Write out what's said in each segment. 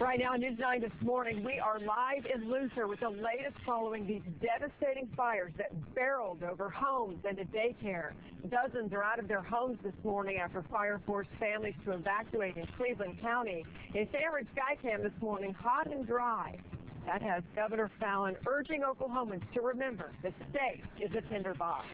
Right now, News 9 this morning, we are live in Luther with the latest following these devastating fires that barreled over homes and a daycare. Dozens are out of their homes this morning after fire forced families to evacuate in Cleveland County. It's average Skycam this morning, hot and dry. That has Governor Fallon urging Oklahomans to remember the state is a tinderbox.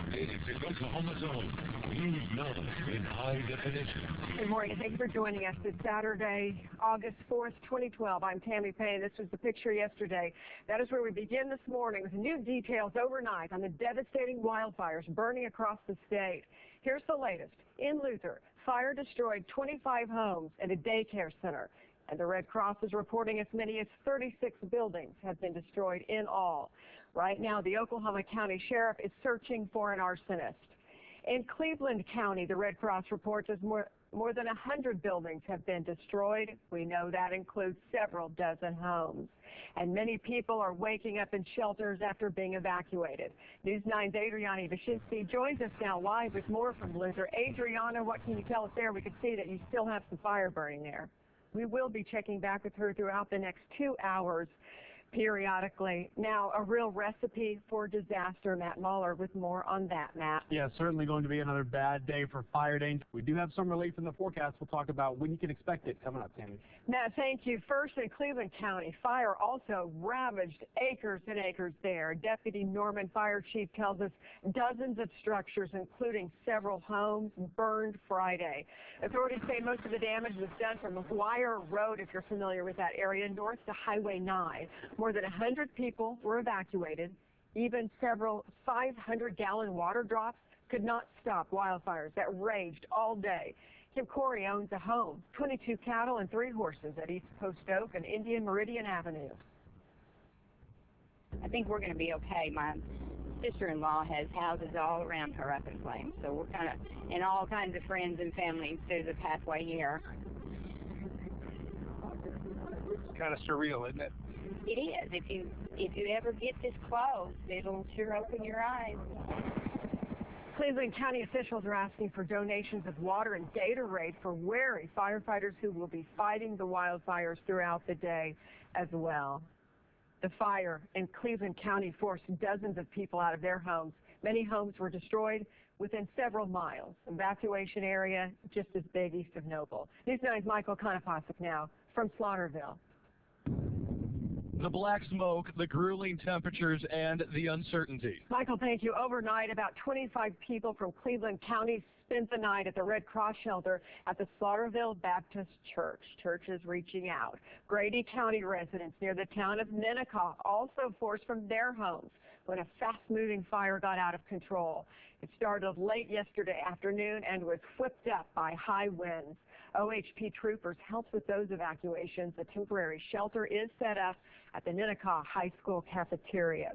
It's Oklahoma's own News 9 in high definition. Good morning, and thank you for joining us this Saturday, August 4th, 2012. I'm Tammy Payne. This was the picture yesterday. That is where we begin this morning with new details overnight on the devastating wildfires burning across the state. Here's the latest. In Luther, fire destroyed 25 homes and a daycare center. And the Red Cross is reporting as many as 36 buildings have been destroyed in all. Right now, the Oklahoma County Sheriff is searching for an arsonist. In Cleveland County, the Red Cross reports as more than 100 buildings have been destroyed. We know that includes several dozen homes. And many people are waking up in shelters after being evacuated. News 9's Adriana Vashinsky joins us now live with more from Luther. Adriana, what can you tell us there? We can see that you still have some fire burning there. We will be checking back with her throughout the next 2 hours periodically. Now, a real recipe for disaster. Matt Mahler with more on that, Matt. Yeah, certainly going to be another bad day for fire danger. We do have some relief in the forecast. We'll talk about when you can expect it coming up, Tammy. Matt, thank you. First, in Cleveland County, fire also ravaged acres and acres there. Deputy Norman Fire Chief tells us dozens of structures, including several homes, burned Friday. Authorities say most of the damage was done from Wire Road, if you're familiar with that area, north to Highway 9. More than 100 people were evacuated. Even several 500-gallon water drops could not stop wildfires that raged all day. Kim Corey owns a home, 22 cattle and 3 horses at East Post Oak and Indian Meridian Avenue. I think we're going to be okay. My sister-in-law has houses all around her up in flames, so we're kind of, and all kinds of friends and family through the pathway here. It's kind of surreal, isn't it? It is. If you ever get this close, it'll sure open your eyes. Cleveland County officials are asking for donations of water and Gatorade for wary firefighters who will be fighting the wildfires throughout the day as well. The fire in Cleveland County forced dozens of people out of their homes. Many homes were destroyed within several miles. Evacuation area just as big east of Noble. News 9's Michael Konopasek now from Slaughterville. The black smoke, the grueling temperatures, and the uncertainty. Michael, thank you. Overnight, about 25 people from Cleveland County spent the night at the Red Cross shelter at the Slaughterville Baptist Church. Church is reaching out. Grady County residents near the town of Minnecaw also forced from their homes when a fast-moving fire got out of control. It started late yesterday afternoon and was whipped up by high winds. OHP troopers helped with those evacuations. A temporary shelter is set up at the Minnecaw High School cafeteria.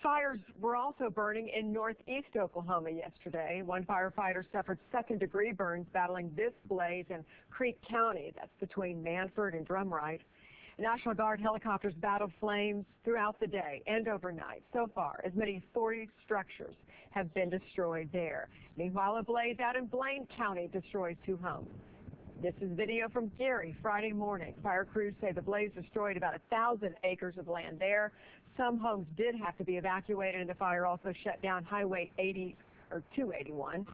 Fires were also burning in northeast Oklahoma yesterday. One firefighter suffered second-degree burns battling this blaze in Creek County. That's between Manford and Drumright. National Guard helicopters battled flames throughout the day and overnight. So far, as many as 40 structures have been destroyed there. Meanwhile, a blaze out in Blaine County destroys 2 homes. This is video from Gary Friday morning. Fire crews say the blaze destroyed about 1,000 acres of land there. Some homes did have to be evacuated, and the fire also shut down Highway 281.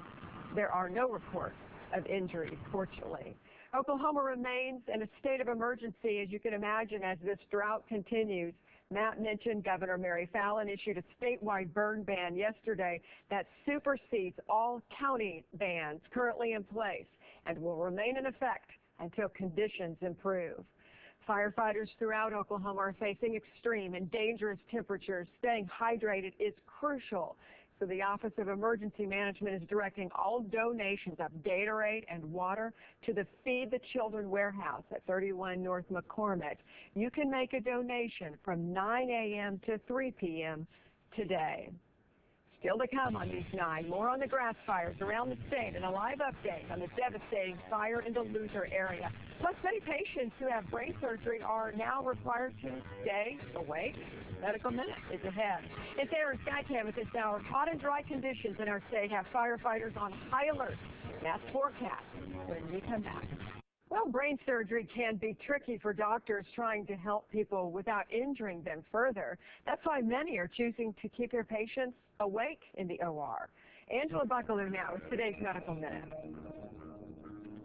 There are no reports of injuries, fortunately. Oklahoma remains in a state of emergency, as you can imagine, as this drought continues. Matt mentioned Governor Mary Fallon issued a statewide burn ban yesterday that supersedes all county bans currently in place and will remain in effect until conditions improve. Firefighters throughout Oklahoma are facing extreme and dangerous temperatures. Staying hydrated is crucial. So the Office of Emergency Management is directing all donations of Gatorade and water to the Feed the Children warehouse at 31 North McCormick. You can make a donation from 9 a.m. to 3 p.m. today. Still to come on News 9, more on the grass fires around the state and a live update on the devastating fire in the Luther area. Plus, many patients who have brain surgery are now required to stay awake. Medical Minute is ahead. It's Aaron Skycam at this hour. Hot and dry conditions in our state have firefighters on high alert. That's forecast when we come back. Well, brain surgery can be tricky for doctors trying to help people without injuring them further. That's why many are choosing to keep their patients awake in the OR. Angela Buckler now with today's Medical Minute.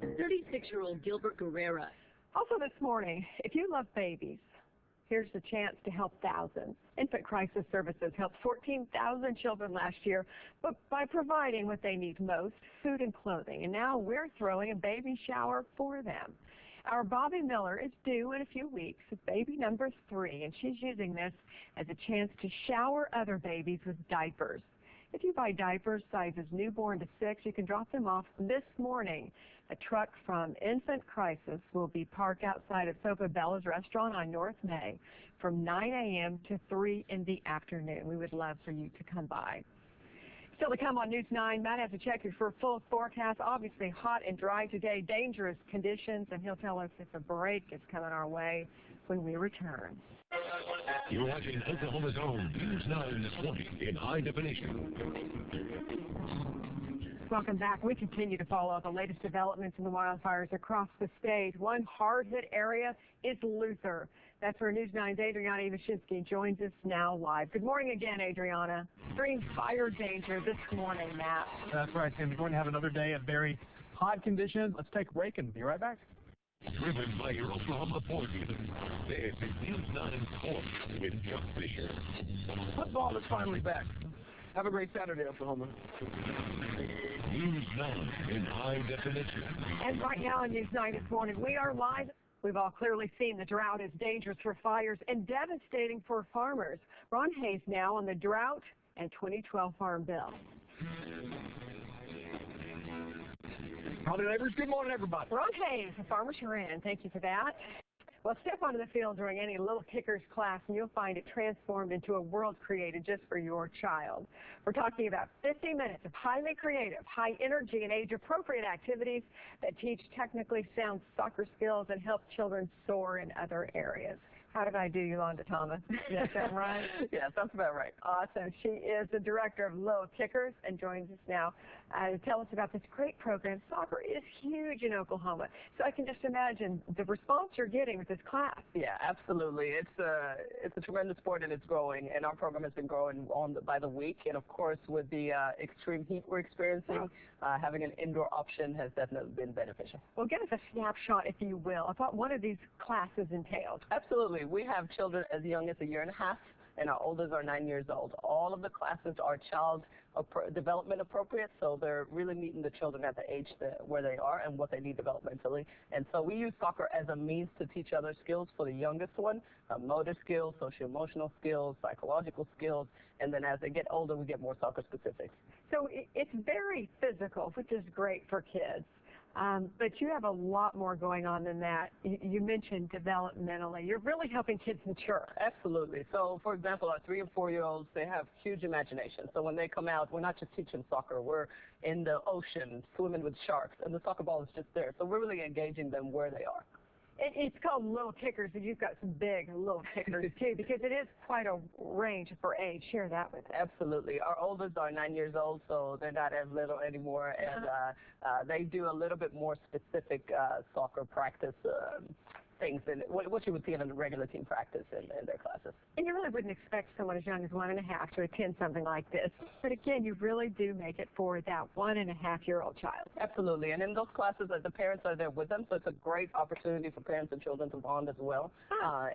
36-year-old Gilbert Guerrera. Also this morning, if you love babies, here's the chance to help thousands. Infant Crisis Services helped 14,000 children last year, but by providing what they need most, food and clothing. And now we're throwing a baby shower for them. Our Bobby Miller is due in a few weeks with baby number 3, and she's using this as a chance to shower other babies with diapers. If you buy diapers sizes newborn to 6, you can drop them off this morning. A truck from Infant Crisis will be parked outside of Sofa Bella's restaurant on North May from 9 a.m. to 3 in the afternoon. We would love for you to come by. Still to come on News 9, Matt has to check you for a full forecast. Obviously hot and dry today, dangerous conditions, and he'll tell us if a break is coming our way when we return. You're watching Oklahoma's own News 9 this morning in high definition. Welcome back. We continue to follow the latest developments in the wildfires across the state. One hard-hit area is Luther. That's where News 9's Adriana Ivashinsky joins us now live. Good morning again, Adriana. Extreme fire danger this morning, Matt. That's right, Tim. We're going to have another day of very hot conditions. Let's take a break and be right back. Driven by your Oklahoma formula, this is News 9 Sports with Chuck Fisher. Football is finally back. Have a great Saturday, Oklahoma. News 9 in high definition. And right now on News 9 this morning, we are live. We've all clearly seen the drought is dangerous for fires and devastating for farmers. Ron Hayes now on the drought and 2012 Farm Bill. Howdy, neighbors. Good morning, everybody. Ron Hayes, a farmer Sharon. Thank you for that. Well, step onto the field during any Little Kickers class, and you'll find it transformed into a world created just for your child. We're talking about 50 minutes of highly creative, high energy, and age-appropriate activities that teach technically sound soccer skills and help children soar in other areas. How did I do, Yolanda Thomas? Is that right? Yes, that's about right. Awesome. She is the director of Little Kickers and joins us now to tell us about this great program. Soccer is huge in Oklahoma, so I can just imagine the response you're getting with this class. Yeah, absolutely. It's a tremendous sport, and it's growing, and our program has been growing by the week. And of course, with the extreme heat we're experiencing, having an indoor option has definitely been beneficial. Well, give us a snapshot, if you will, of what one of these classes entails. Absolutely. We have children as young as 1.5 years, and our oldest are 9 years old. All of the classes are child development appropriate, so they're really meeting the children at the age where they are and what they need developmentally. And so we use soccer as a means to teach other skills for the youngest one, motor skills, social-emotional skills, psychological skills, and then as they get older, we get more soccer specifics. So it's very physical, which is great for kids. But you have a lot more going on than that. You mentioned developmentally. You're really helping kids mature. Absolutely. So, for example, our 3- and 4-year-olds, they have huge imagination. So when they come out, we're not just teaching soccer. We're in the ocean swimming with sharks, and the soccer ball is just there. So we're really engaging them where they are. It's called Little Kickers, and you've got some big Little Kickers, too, because it is quite a range for age. Share that with us. Absolutely. Our oldest are 9 years old, so they're not as little anymore, and they do a little bit more specific soccer practice things than what you would see in a regular team practice in their classes. And you really wouldn't expect someone as young as 1.5 to attend something like this. But again, you really do make it for that 1.5-year-old child. Absolutely. And in those classes, the parents are there with them, so it's a great opportunity for parents and children to bond as well.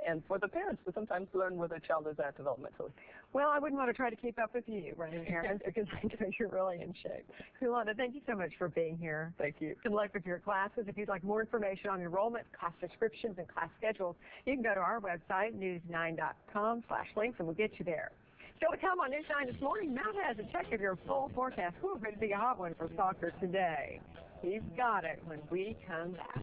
And for the parents to sometimes learn where their child is at developmentally. Well, I wouldn't want to try to keep up with you running errands because I know you're really in shape. Yolanda, thank you so much for being here. Thank you. Good luck with your classes. If you'd like more information on enrollment, class descriptions, and class schedules, you can go to our website, news9.com/links, and we'll get you there. Still to come on News 9 this morning, Matt has a check of your full forecast. We're going to be a hot one for soccer today. He's got it when we come back.